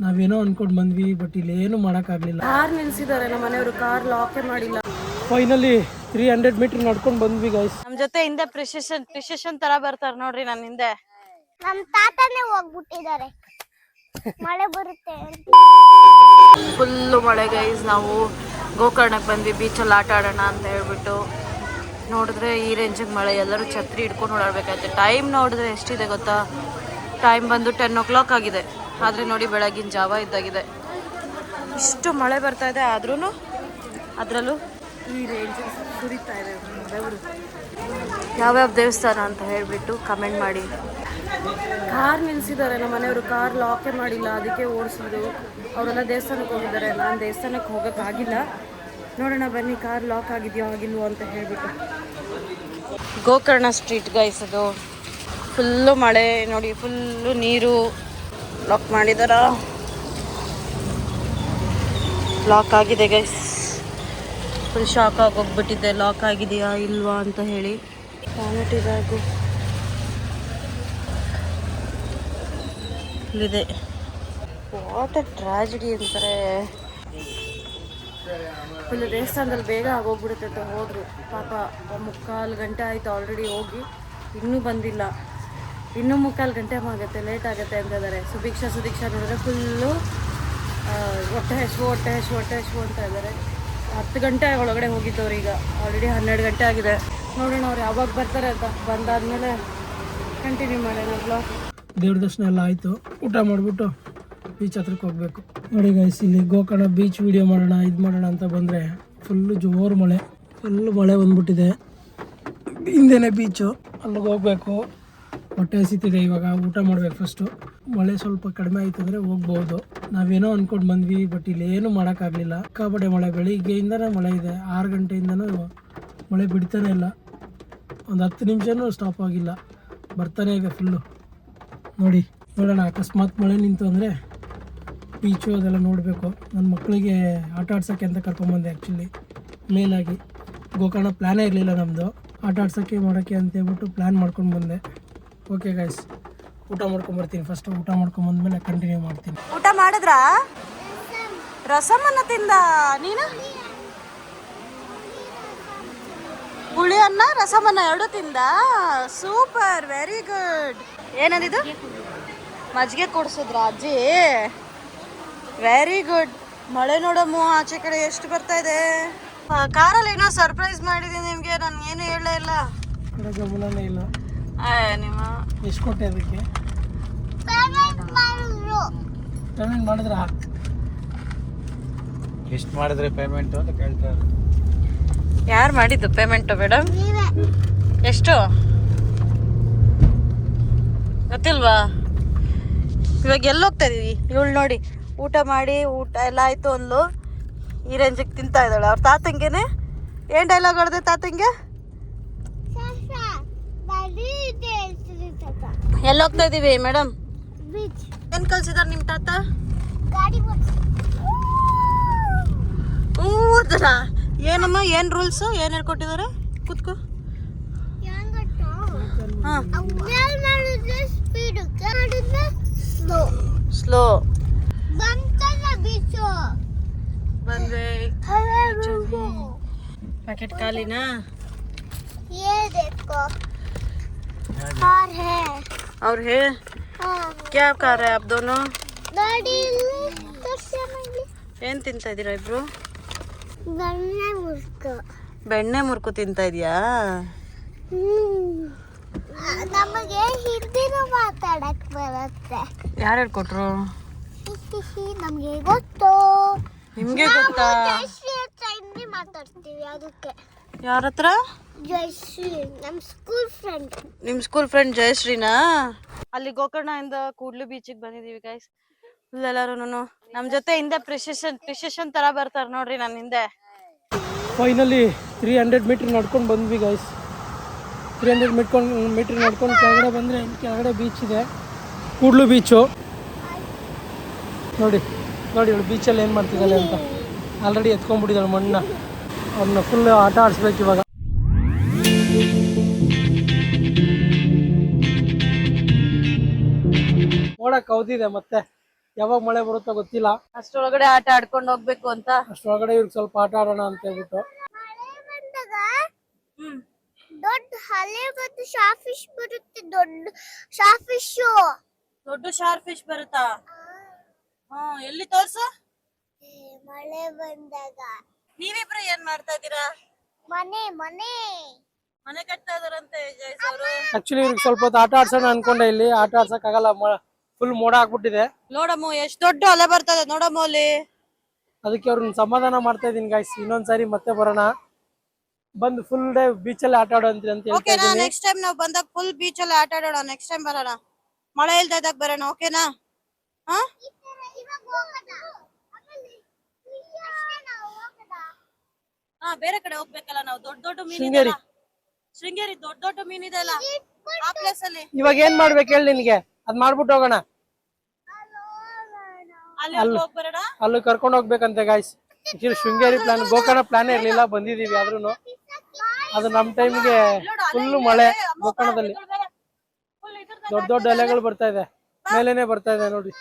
ನಾವೇನೋ ಅನ್ಕೊಂಡು ಬಂದ್ವಿ, ಬಟ್ ಇಲ್ಲಿ ಏನು ಮಾಡೋಕ್ಕಾಗಲಿಲ್ಲ. ಕಾರ್ ನಿಲ್ಸಿದ್ದಾರೆ ನಮ್ಮ ಮನೆಯವರು, ಕಾರ್ ಲಾಕೇ ಮಾಡಿಲ್ಲ. ಫೈನಲಿ 300 ಮೀಟರ್ ನಡ್ಕೊಂಡು ಬಂದ್ವಿ ಗೈಸ್. ನಮ್ ಜೊತೆ ಹಿಂದೆ ಪ್ರಿಸಿಷನ್ ತರ ಬರ್ತಾರೆ ನೋಡ್ರಿ. ನನ್ನ ಹಿಂದೆ ನಮ್ ತಾತನೇ ಹೋಗ್ಬಿಟ್ಟಿದ್ದಾರೆ, ಮಳೆ ಬರುತ್ತೆ. ಫುಲ್ಲು ಮಳೆ ಗೈಸ್. ನಾವು ಗೋಕರ್ಣಕ್ಕೆ ಬಂದ್ವಿ, ಬೀಚಲ್ಲಿ ಆಟ ಆಡೋಣ ಅಂತ ಹೇಳ್ಬಿಟ್ಟು. ನೋಡಿದ್ರೆ ಈ ರೇಂಜಿಗೆ ಮಳೆ, ಎಲ್ಲರೂ ಛತ್ರಿ ಹಿಡ್ಕೊಂಡು ಓಡಾಡ್ಬೇಕಾಯ್ತು. ಟೈಮ್ ನೋಡಿದ್ರೆ ಎಷ್ಟಿದೆ ಗೊತ್ತಾ? ಟೈಮ್ ಬಂದು 10 o'clock ಆಗಿದೆ. ಆದರೆ ನೋಡಿ ಬೆಳಗಿನ ಜಾವ ಇದ್ದಾಗಿದೆ. ಇಷ್ಟು ಮಳೆ ಬರ್ತಾ ಇದೆ, ಆದ್ರೂ ಅದರಲ್ಲೂ ಈ ರೇಂಜಿಗೆ ಸುರಿತಾ ಇದೆ ಬೆವರು. ಯಾವ್ಯಾವ ದೇವಸ್ಥಾನ ಅಂತ ಹೇಳಿಬಿಟ್ಟು ಕಮೆಂಟ್ ಮಾಡಿ. ಕಾರ್ ನಿಲ್ಸಿದ್ದಾರೆ ನಮ್ಮ ಮನೆಯವರು, ಕಾರ್ ಲಾಕೇ ಮಾಡಿಲ್ಲ, ಅದಕ್ಕೆ ಓಡಿಸಿದ್ರು. ಅವರೆಲ್ಲ ದೇವಸ್ಥಾನಕ್ಕೆ ಹೋಗಿದ್ದಾರೆ, ನಾನು ದೇವಸ್ಥಾನಕ್ಕೆ ಹೋಗೋಕ್ಕಾಗಿಲ್ಲ. ನೋಡೋಣ ಬನ್ನಿ, ಕಾರ್ ಲಾಕ್ ಆಗಿದೆಯೋ ಆಗಿಲ್ವೋ ಅಂತ ಹೇಳಿಬಿಟ್ಟು. ಗೋಕರ್ಣ ಸ್ಟ್ರೀಟ್ ಗೈಸ್, ಅದು ಫುಲ್ಲು ಮಳೆ ನೋಡಿ, ಫುಲ್ಲು ನೀರು. ಲಾಕ್ ಮಾಡಿದಾರ, ಲಾಕ್ ಆಗಿದೆ ಗೈಸ್. ಫುಲ್ ಶಾಕ್ ಆಗಿ ಹೋಗ್ಬಿಟ್ಟಿದ್ದೆ, ಲಾಕ್ ಆಗಿದೆಯಾ ಇಲ್ವಾ ಅಂತ ಹೇಳಿ. ವ್ಯಾನಿಟಿ ಬ್ಯಾಗು ಇಲ್ಲಿದೆ. ವಾಟ್ ಅ ಟ್ರಾಜಿಡಿ ಅಂತಾರೆ. ಫುಲ್ ದೇವಸ್ಥಾನದಲ್ಲಿ ಬೇಗ ಆಗೋಗ್ಬಿಡುತ್ತೆ ಅಂತ ಹೋದ್ರು. ಪಾಪ 3/4 ಗಂಟೆ ಆಯಿತು ಆಲ್ರೆಡಿ ಹೋಗಿ, ಇನ್ನೂ ಬಂದಿಲ್ಲ. ಇನ್ನೂ 3/4 ಗಂಟೆ ಆಗುತ್ತೆ, ಲೇಟ್ ಆಗುತ್ತೆ ಅಂತ ಇದ್ದಾರೆ. ಸುದೀಕ್ಷಾ ನೋಡಿದ್ರೆ ಫುಲ್ಲು ಹೊಟ್ಟೆ ಹಸಿವು ಅಂತ ಇದ್ದಾರೆ. 10 ಗಂಟೆ ಒಳಗಡೆ ಹೋಗಿದ್ದವ್ರು, ಈಗ ಆಲ್ರೆಡಿ 12 ಗಂಟೆ ಆಗಿದೆ. ನೋಡೋಣ ಅವ್ರು ಯಾವಾಗ ಬರ್ತಾರೆ ಅಂತ. ಬಂದಾದ್ಮೇಲೆ ಕಂಟಿನ್ಯೂ ಮಾಡೋಣ ಬ್ಲಾಗ್. ದೇವ್ರ ದರ್ಶನ ಎಲ್ಲ ಆಯಿತು, ಊಟ ಮಾಡಿಬಿಟ್ಟು ಬೀಚ್ ಹತ್ರಕ್ಕೆ ಹೋಗಬೇಕು. ನೋಡಿ ಗೈಸ್, ಇಲ್ಲಿ ಗೋಕರ್ಣ ಬೀಚ್ ವಿಡಿಯೋ ಮಾಡೋಣ, ಇದು ಮಾಡೋಣ ಅಂತ ಬಂದರೆ ಫುಲ್ಲು ಜೋರು ಮಳೆ, ಫುಲ್ಲು ಮಳೆ ಬಂದ್ಬಿಟ್ಟಿದೆ. ಹಿಂದೆನೇ ಬೀಚು, ಅಲ್ಲಿಗೆ ಹೋಗಬೇಕು. ಹೊಟ್ಟೆ ಹಸಿತಿದೆ, ಇವಾಗ ಊಟ ಮಾಡ್ಬೇಕು ಫಸ್ಟು. ಮಳೆ ಸ್ವಲ್ಪ ಕಡಿಮೆ ಆಯ್ತು ಅಂದರೆ ಹೋಗ್ಬೋದು. ನಾವೇನೋ ಅಂದ್ಕೊಂಡು ಬಂದ್ವಿ, ಬಟ್ ಇಲ್ಲಿ ಏನು ಮಾಡೋಕ್ಕಾಗಲಿಲ್ಲ. ಸಿಕ್ಕಾಪಟ್ಟೆ ಮಳೆ, ಬೆಳಿಗ್ಗೆಯಿಂದನೇ ಮಳೆ ಇದೆ. 6 ಗಂಟೆಯಿಂದನೂ ಮಳೆ ಬಿಡ್ತಾನೆ ಇಲ್ಲ, ಒಂದು 10 ನಿಮಿಷನೂ ಸ್ಟಾಪ್ ಆಗಿಲ್ಲ, ಬರ್ತಾನೆ ಇದೆ ಫುಲ್ಲು. ನೋಡೋಣ, ಅಕಸ್ಮಾತ್ ಮಳೆ ನಿಂತು ಅಂದರೆ ಬೀಚು ಅದೆಲ್ಲ ನೋಡಬೇಕು. ನನ್ನ ಮಕ್ಕಳಿಗೆ ಆಟ ಆಡ್ಸೋಕ್ಕೆ ಅಂತ ಕರ್ಕೊಂಬಂದೆ. ಆ್ಯಕ್ಚುಲಿ ಮೇಲಾಗಿ ಗೋಕರ್ಣ ಪ್ಲ್ಯಾನೇ ಇರಲಿಲ್ಲ ನಮ್ಮದು, ಆಟ ಆಡ್ಸೋಕ್ಕೆ ಮಾಡೋಕ್ಕೆ ಅಂತ ಹೇಳ್ಬಿಟ್ಟು ಪ್ಲ್ಯಾನ್ ಮಾಡ್ಕೊಂಡು ಬಂದೆ. ಓಕೆ ಗೈಸ್, ಊಟ ಮಾಡ್ಕೊಂಬರ್ತೀನಿ ಫಸ್ಟ್. ಊಟ ಮಾಡ್ಕೊಂಬಂದ್ಮೇಲೆ ಕಂಟಿನ್ಯೂ ಮಾಡ್ತೀನಿ. ಊಟ ಮಾಡಿದ್ರಾ? ರಸಮನ್ನ ತಿಂದ ನೀನು? ಹುಳಿ ಅನ್ನ ರಸಮನ್ನ ಎರಡು ತಿಂದ? Super, very good. ಏನಂದಿದ್ದು? ಮಜ್ಜಿಗೆ ಕೊಡ್ಸಿದ್ರ ಅಜ್ಜಿ? Very good. ಮಳೆ ನೋಡಮ್ಮ ಆಚೆ ಕಡೆ ಎಷ್ಟು ಬರ್ತಾ ಇದೆ. ಕಾರಲ್ಲಿ ಏನೋ ಸರ್ಪ್ರೈಸ್ ಮಾಡಿದ್ದೀನಿ ನಿಮಗೆ, ನಾನು ಏನು ಹೇಳಲೇ ಇಲ್ಲ. ಗಮನನೇ ಇಲ್ಲ. ನಿಮ್ಮ ಎಷ್ಟು ಕೊಟ್ಟೆ ಅದಕ್ಕೆ? ಪೇಮೆಂಟ್ ಮಾಡಿದ್ರಾ? ಎಷ್ಟು ಮಾಡಿದ್ರೆ ಪೇಮೆಂಟು ಅಂತ ಕೇಳ್ತಾರೆ. ಯಾರು ಮಾಡಿದ್ದು ಪೇಮೆಂಟು ಮೇಡಮ್? ಎಷ್ಟು ಗೊತ್ತಿಲ್ವಾ? ಇವಾಗ ಎಲ್ಲೋಗ್ತಾ ಇದೀವಿ? ಇವಳು ನೋಡಿ, ಊಟ ಮಾಡಿ ಊಟ ಎಲ್ಲ ಆಯಿತು ಅಂದ್ಲು, ಈ ರೇಂಜಿಗೆ ತಿಂತಾ ಇದ್ದಾಳೆ. ಅವ್ರ ತಾತಂಗೆನೆ ಏನು ಡೈಲಾಗ್ ಹೊಡೆದೆ ತಾತಂಗೆ? ಎಲ್ಲೋಗ್ತಾ ಇದೀವಿ ಮೇಡಮ್? ಏನು ಕಲ್ಸಿದಾರೆ ನಿಮ್ಮ ತಾತ? ಊದರ ಏನಮ್ಮ, ಏನು ರೂಲ್ಸು, ಏನು ಹೇಳ್ಕೊಟ್ಟಿದ್ದಾರೆ? ಕೂತ್ಕೋ. ಹಾಂ, ಸ್ಲೋ ಬಂದ್ವಿ. पैकेट ಖಾಲಿನಾ? ये देखो और है क्या कर रहे हैं आप दोनों? ಏನ್ ತಿಂತಾ ಇದೀರಾ ಇಬ್ರು? ಬೆಣ್ಣೆ ಮುರ್ಕು ತಿಂತಾ ಇದೀಯಾ? ನಮಗೆ ಹಿಂದಿನೂ ಮಾತಾಡಕ್ ಬರುತ್ತೆ. ಯಾರು ಹೇಳ್ಕೊಟ್ರು? ನಮ್ಗೆ ಗೊತ್ತು. ನಿಮ್ಗೆ ಗೊತ್ತಾ? ಜಯಶ್ರೀ ಹತ್ರ ಹಿಂದಿ ಮಾತಾಡ್ತೀವಿ, ಅದಕ್ಕೆ. ಯಾರ ಹತ್ರ? ಜಯಶ್ರೀ, ನಮ್ಮ ಸ್ಕೂಲ್ ಫ್ರೆಂಡ್. ನಿಮ್ ಸ್ಕೂಲ್ ಫ್ರೆಂಡ್ ಜಯಶ್ರೀನಾ? ಅಲ್ಲಿ ಗೋಕರ್ಣದಿಂದ ಕೂಡ್ಲು ಬೀಚಿಗೆ ಬಂದಿದೀವಿ ಗೈಸ್. ಎಲ್ಲರೂ ನಮ್ ಜೊತೆ ಹಿಂದೆ ಪ್ರಿಸಿಷನ್ ತರ ಬರ್ತಾರೆ ನೋಡ್ರಿ ನನ್ನ ಹಿಂದೆ. ಫೈನಲಿ 300 ಮೀಟರ್ ನಡ್ಕೊಂಡು ಬಂದ್ವಿ ಗೈಸ್. 300 ಮೀಟರ್ ನಡ್ಕೊಂಡು ಕೆಳಗಡೆ ಬಂದರೆ ಕೆಳಗಡೆ ಬೀಚ್ ಇದೆ, ಕೂಡ್ಲು ಬೀಚು. ನೋಡಿ ಅವಳು ಬೀಚಲ್ಲಿ ಏನು ಮಾಡ್ತಿದ್ದಾಳೆ ಅಂತ. ಆಲ್ರೆಡಿ ಎತ್ಕೊಂಡ್ಬಿಟ್ಟಿದ್ದಾಳೆ ಮಣ್ಣನ್ನ. ಅವನ್ನ ಫುಲ್ ಆಟ ಆಡಿಸ್ಬೇಕು ಇವಾಗ. ನೋಡಕ್ಕೆ ಹೌದಿದೆ ಮತ್ತೆ ಯಾವಾಗ ಮಳೆ ಬರುತ್ತೋ ಗೊತ್ತಿಲ್ಲ. ಅಷ್ಟೊಳಗಡೆ ಆಟ ಆಡ್ಕೊಂಡು ಹೋಗ್ಬೇಕು ಅಂತ. ಅಷ್ಟೊಳಗಡೆ ಇವ್ರಿಗೆ ಸ್ವಲ್ಪ ಆಟ ಆಡೋಣ ಅಂತ ಹೇಳ್ಬಿಟ್ಟು. ಮಳೆ ಬಂದಾಗ ದೊಡ್ಡ ಹಳೆ ಮತ್ತು ಶಾರ್ಕ್ ಫಿಶ್ ಬರುತ್ತೆ. ದೊಡ್ಡ ಶಾರ್ಕ್ ಫಿಶ್. ದೊಡ್ಡ ಶಾರ್ಕ್ ಫಿಶ್ ಬರುತ್ತಾ? ಎಲ್ಲಿ ತೋರ್ಸು. ಮಳೆ ಬಂದಾಗ ನೀವಿಬ್ರು ಏನ್ ಮಾಡ್ತಾ ಇದ್ದೀರಾ? ಮನೆ ಮನೆ ಮನೆ ಕಟ್ತಾ ಇದಾರಂತೆ ಗೈಸ್ ಅವರು. ಆಕ್ಚುಲಿ ಇವ್ರಿಗೆ ಸ್ವಲ್ಪ ಹೊತ್ತು ಆಟ ಆಡ್ಸೋಣ ಅನ್ಕೊಂಡೆ, ಇಲ್ಲಿ ಆಟ ಆಡ್ಸಕ್ ಆಗಲ್ಲ, ಫುಲ್ ಮೋಡ ಹಾಕ್ಬಿಟ್ಟಿದೆ. ನೋಡಮ್ಮ ಎಷ್ಟ್ ದೊಡ್ಡ ಅಲೆ ಬರ್ತದೆ ನೋಡಮ್ಮ ಅಲ್ಲಿ. ಅದಕ್ಕೆ ಅವ್ರನ್ನ ಸಮಾಧಾನ ಮಾಡ್ತಾ ಇದೀನಿ ಗಾಯ್ಸ್. ಇನ್ನೊಂದ್ಸಾರಿ ಮತ್ತೆ ಬರೋಣ, ಬಂದು ಫುಲ್ ಡೇ ಬೀಚಲ್ಲಿ ಆಟ ಆಡೋಂತ್ರಿ ಅಂತ ಹೇಳ್ತಾ ಓಕೆನಾ? ಇದೀನಿ. ನೆಕ್ಸ್ಟ್ ಟೈಮ್ ನಾವು ಬಂದಾಗ ಫುಲ್ ಬೀಚ್ ಅಲ್ಲಿ ಆಟ ಆಡೋಣ. ನೆಕ್ಸ್ಟ್ ಟೈಮ್ ಬರೋಣ, ಮಳೆ ಇಲ್ದ ಇದ್ದಾಗ ಬರೋಣ. ಓಕೆನಾ? ಹಾ ಬೇರೆ ಕಡೆ ಹೋಗ್ಬೇಕಲ್ಲ ನಾವು. ದೊಡ್ಡ ದೊಡ್ಡ ಮೀನಿದೆ, ಶೃಂಗೇರಿ ದೊಡ್ಡ ದೊಡ್ಡ ಮೀನಿದೆ ಅಲ್ಲ, ಆ ಪ್ಲೇಸ್ ಅಲ್ಲಿ. ಇವಾಗ ಏನ್ ಮಾಡ್ಬೇಕು ಹೇಳಿ ನಿನ್ಗೆ? ಅದ್ ಮಾಡ್ಬಿಟ್ಟು ಹೋಗೋಣ. ಅಲ್ಲಿ ಹೋಗ್ ಬರೋಣ. ಅಲ್ಲಿ ಕರ್ಕೊಂಡು ಹೋಗ್ಬೇಕಂತೆ guys. Actually Sringeri plan, Gokarna plan ಇರ್ಲಿಲ್ಲ, ಬಂದಿದೀವಿ. ಆದ್ರೂನು ಅದು ನಮ್ ಟೈಮ್ಗೆ ಫುಲ್ ಮಳೆ. ಗೋಕರ್ಣದಲ್ಲಿ ದೊಡ್ಡ ದೊಡ್ಡ ಅಲೆಗಳು ಬರ್ತಾ ಇದೆ, ಮೇಲೇನೆ ಬರ್ತಾ ಇದೆ ನೋಡಿ.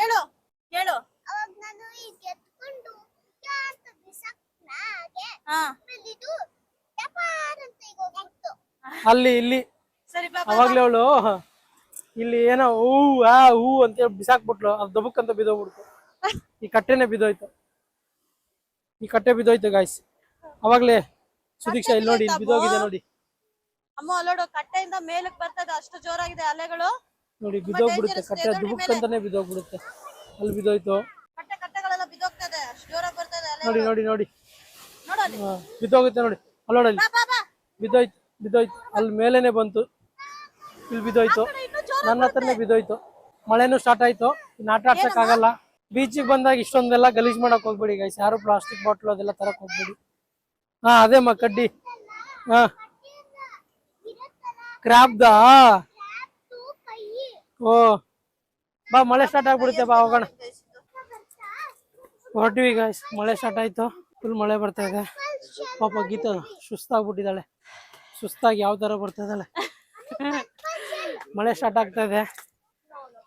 ಹೇಳು ಹೇಳು. ಅವಾಗ ನಾನು ಈಗ ಎತ್ಕೊಂಡು ಅಂತ ಬಿಸಾಕ್ನಾಗೆ ಇದು ಟಪಾರ್ ಅಂತ ಈಗ ಹೋಗ್ಬಿಟ್ಟು ಅಲ್ಲಿ ಇಲ್ಲಿ ಸರಿ ಬಾ. ಅವಾಗ್ಲೇ ಅವಳು ಇಲ್ಲಿ ಏನೋ ಹೂ ಹೂ ಅಂತ ಬಿಸಾಕ್ಬಿಟ್ಲು. ಅದು ದಬಕ್ ಅಂತ ಬಿದ್ದೋಗ್ಬಿಡ್ತು. ಈ ಕಟ್ಟೆನೆ ಬಿದ್ದೋಯ್ತು, ಈ ಕಟ್ಟೆ ಬಿದ್ದೋಯ್ತು ಗಾಯ್ಸ್. ಅವಾಗ್ಲೇ ಸುದೀಕ್ಷಾ ಇಲ್ಲಿ ನೋಡಿ, ಇಲ್ಲಿ ಬಿದ್ದೋಗಿದೆ ನೋಡಿ. ಅಮ್ಮ ಅಲ್ಲೋಡು, ಕಟ್ಟೆಯಿಂದ ಮೇಲಕ್ಕೆ ಬರ್ತದೆ, ಅಷ್ಟು ಜೋರಾಗಿದೆ ಅಲೆಗಳು ನೋಡಿ. ಬಿದ್ದೋಗ್ಬಿಡುತ್ತೆ ಕಟ್ಟೆ, ದುಬುಕ್ ಅಂತಾನೆ ಬಿದ್ದೋಗ್ಬಿಡುತ್ತೆ. ಅಲ್ಲಿ ಬಿದ್ದೋಯ್ತು. ಕಟ್ಟೆಗಳೆಲ್ಲ ಬಿದ್ದೋಗ್ತದೆ, ಅಷ್ಟು ಜೋರಾಗಿ ಬರ್ತದೆ ಅಲೆ. ನೋಡಿ ನೋಡಿ ನೋಡಿ, ನೋಡಲ್ಲಿ ಬಿದ್ದೋಗುತ್ತೆ ನೋಡಿ. ಅಲ್ಲೋಡಲ್ಲಿ ಬಿದ್ದೋಯ್ತು, ಬಿದ್ದೋಯ್ತು. ಅಲ್ಲಿ ಮೇಲೇನೆ ಬಂತು, ಇಲ್ಲಿ ಬಿದ್ದೋಯ್ತು. ನನ್ನ ಹತ್ರನೇ ಬಿದ್ದೋಯ್ತು. ಮಳೆನೂ ಸ್ಟಾರ್ಟ್ ಆಯ್ತು. ಇನ್ನು ಆಟ ಆಡ್ಸಕ್ ಆಗಲ್ಲ. ಬೀಚಿಗೆ ಬಂದಾಗ ಇಷ್ಟೊಂದೆಲ್ಲ ಗಲೀಜ್ ಮಾಡಕ್ ಹೋಗ್ಬೇಡಿ ಗೈಸ್. ಯಾರು ಪ್ಲಾಸ್ಟಿಕ್ ಬಾಟ್ಲು ಅದೆಲ್ಲ ತರಕ್ ಹೋಗ್ಬೇಡಿ. ಹಾ ಅದೇ ಕಡ್ಡಿ. ಹಾ ಕ್ರಾಬ್ದಾ? ಓ ಬಾ, ಮಳೆ ಸ್ಟಾರ್ಟ್ ಆಗ್ಬಿಡುತ್ತೆ, ಬಾ ಹೋಗೋಣ. ಹೊರಟಿವಿ ಗಾಯ್ಸ್. ಮಳೆ ಸ್ಟಾರ್ಟ್ ಆಯ್ತು, ಫುಲ್ ಮಳೆ ಬರ್ತಾ ಇದೆ. ಪಾಪ ಗೀತಾ ಸುಸ್ತಾಗ್ಬಿಟ್ಟಿದ್ದಾಳೆ. ಸುಸ್ತಾಗಿ ಯಾವ ತರ ಬರ್ತಾ ಇದ್ದಾಳೆ. ಮಳೆ ಸ್ಟಾರ್ಟ್ ಆಗ್ತಾ ಇದೆ.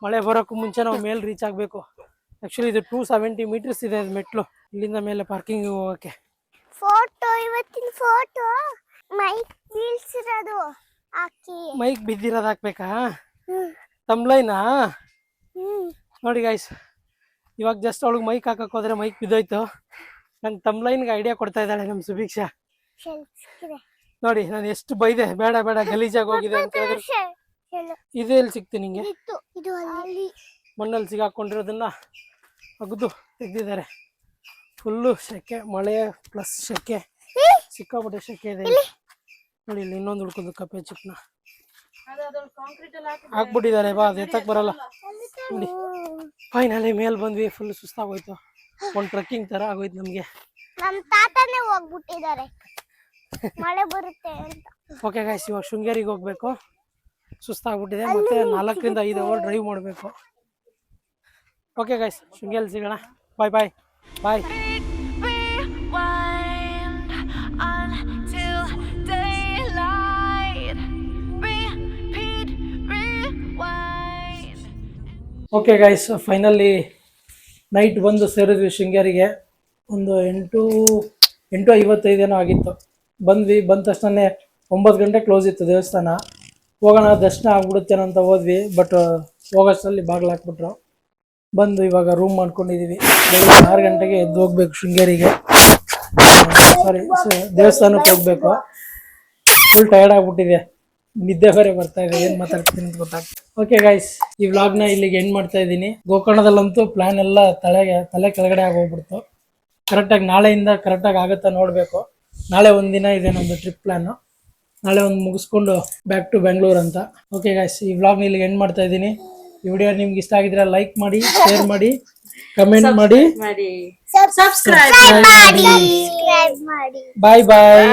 ಮಳೆ ಬರೋಕ್ಕೂ ಮುಂಚೆ ನಾವು ಮೇಲೆ ರೀಚ್ ಆಗ್ಬೇಕು. ಆಕ್ಚುಲಿ ಇದು 270 meters ಇದೆ ಮೆಟ್ಲು, ಇಲ್ಲಿಂದ ಮೇಲೆ ಪಾರ್ಕಿಂಗ್ ಹೋಗಕ್ಕೆ. ಫೋಟೋ, ಇವತ್ತಿನ ಫೋಟೋ ಮೈಕ್ ಬೀಳ್ಸಿರೋದು ಹಾಕಿ. ಮೈಕ್ ಬಿದ್ದಿರೋದು ಹಾಕ್ಬೇಕಾ? ತಮ್ಲೈನಾ? ನೋಡಿ ಗಾಯ್ಸ್, ಇವಾಗ ಜಸ್ಟ್ ಅವಳಿಗೆ ಮೈಕ್ ಹಾಕಕ್ ಹೋದ್ರೆ ಮೈಕ್ ಬಿದ್ದೋಯ್ತು. ನಂಗೆ ತಮ್ಲೈನ್ಗೆ ಐಡಿಯಾ ಕೊಡ್ತಾ ಇದ್ದಾಳೆ ನಮ್ಮ ಸುಭೀಕ್ಷಾ. ನೋಡಿ ನಾನು ಎಷ್ಟು ಬೈದೆ, ಬೇಡ ಬೇಡ ಗಲೀಜಾಗಿ ಹೋಗಿದೆ ಅಂತ ಹೇಳಿದ್ರು. ಇದು ಎಲ್ಲಿ ಸಿಕ್ತು ನಿಂಗೆ? ಮಣ್ಣಲ್ಲಿ ಸಿಗಾಕೊಂಡಿರೋದನ್ನ ಅಗ್ದು ತೆಗ್ದಿದ್ದಾರೆ. ಫುಲ್ಲು ಸೆಕೆ, ಮಳೆ ಪ್ಲಸ್ ಸೆಕೆ, ಸಿಕ್ಕಾಪಟ್ಟೆ ಸೆಕೆ ಇದೆ. ನೋಡಿ ಇಲ್ಲಿ ಇನ್ನೊಂದು ಹುಡ್ಕೊಂಡು ಕಪ್ಪೆ ಚಿಪ್ನ ಹಾಕ್ಬಿಟ್ಟಿದ್ದಾರೆ. ಬಾ, ಅದು ಎತ್ತಕ್ ಬರಲ್ಲ ನೋಡಿ. ಫೈನಲಿ ಮೇಲ್ ಬಂದ್ವಿ. ಫುಲ್ ಸುಸ್ತಾಗೋಯ್ತು, ಒಂದು ಟ್ರೆಕ್ಕಿಂಗ್ ತರ ಆಗೋಯ್ತು ನಮ್ಗೆ. ನಮ್ಮ ತಾತನೇ ಹೋಗ್ಬಿಟ್ಟಿದ್ದಾರೆ ಮಳೆ ಬರುತ್ತೆ ಅಂತ. ಓಕೆ ಗೈಸ್, ಇವಾಗ ಶೃಂಗೇರಿಗೆ ಹೋಗ್ಬೇಕು. ಸುಸ್ತಾಗ್ಬಿಟ್ಟಿದೆ, ಮತ್ತೆ 4 ರಿಂದ 5 ಅವರ್ ಡ್ರೈವ್ ಮಾಡಬೇಕು. ಓಕೆ ಗೈಸ್, ಶೃಂಗೇರಿ ಸಿಗೋಣ. ಬಾಯ್ ಬಾಯ್ ಬಾಯ್. ಓಕೆ ಗೈಸ್, ಫೈನಲಿ ನೈಟ್ ಬಂದು ಸೇರಿದ್ವಿ ಶೃಂಗೇರಿಗೆ. ಒಂದು 8:55 ಏನೋ ಆಗಿತ್ತು. ಬಂದ್ವಿ. ಬಂದ ತಕ್ಷಣ 9 ಗಂಟೆ ಕ್ಲೋಸ್ ಇತ್ತು ದೇವಸ್ಥಾನ. ಹೋಗೋಣ ದರ್ಶನ ಆಗ್ಬಿಡುತ್ತೇನೋ ಅಂತ ಹೋದ್ವಿ, ಬಟ್ ಹೋಗೋಷ್ಟರಲ್ಲಿ ಬಾಗಿಲು ಹಾಕ್ಬಿಟ್ರು. ಬಂದು ಇವಾಗ ರೂಮ್ ಮಾಡ್ಕೊಂಡಿದ್ದೀವಿ. ಬೆಳಿಗ್ಗೆ 6 ಗಂಟೆಗೆ ಎದ್ದು ಹೋಗ್ಬೇಕು ಶೃಂಗೇರಿಗೆ. ಸಾರಿ, ದೇವಸ್ಥಾನಕ್ಕೆ ಹೋಗ್ಬೇಕು. ಫುಲ್ ಟಯರ್ಡ್ ಆಗ್ಬಿಟ್ಟಿದೆ, ನಿದ್ದೆ ಬೇರೆ ಬರ್ತಾ ಇದೆ. ಏನ್ ಮಾತಾಡ್ತೀನಿ ಅಂತ ಗೊತ್ತಾಗ್ತದೆ. ಓಕೆ ಗೈಸ್, ಈ ವ್ಲಾಗ್ನ ಇಲ್ಲಿಗೆ ಎಂಡ್ ಮಾಡ್ತಾ ಇದ್ದೀನಿ. ಗೋಕರ್ಣದಲ್ಲಂತೂ ಪ್ಲಾನ್ ಎಲ್ಲ ತಲೆ ಕೆಳಗಡೆ ಆಗೋಗ್ಬಿಡ್ತು. ಕರೆಕ್ಟಾಗಿ ನಾಳೆಯಿಂದ ಕರೆಕ್ಟಾಗಿ ಆಗುತ್ತಾ ನೋಡಬೇಕು. ನಾಳೆ ಒಂದಿನ ಇದೆ ನಮ್ಮದು ಟ್ರಿಪ್ ಪ್ಲಾನು. ನಾಳೆ ಒಂದು ಮುಗಿಸ್ಕೊಂಡು ಬ್ಯಾಕ್ ಟು ಬೆಂಗಳೂರು ಅಂತ. ಓಕೆ ಗೈಸ್, ಈ ವ್ಲಾಗ್ನ ಇಲ್ಲಿಗೆ ಎಂಡ್ ಮಾಡ್ತಾ ಇದ್ದೀನಿ. ಈ ವಿಡಿಯೋ ನಿಮ್ಗೆ ಇಷ್ಟ ಆಗಿದ್ರೆ ಲೈಕ್ ಮಾಡಿ, ಶೇರ್ ಮಾಡಿ, ಕಮೆಂಟ್ ಮಾಡಿ, ಸಬ್ಸ್ಕ್ರೈಬ್ ಮಾಡಿ. ಬಾಯ್ ಬಾಯ್.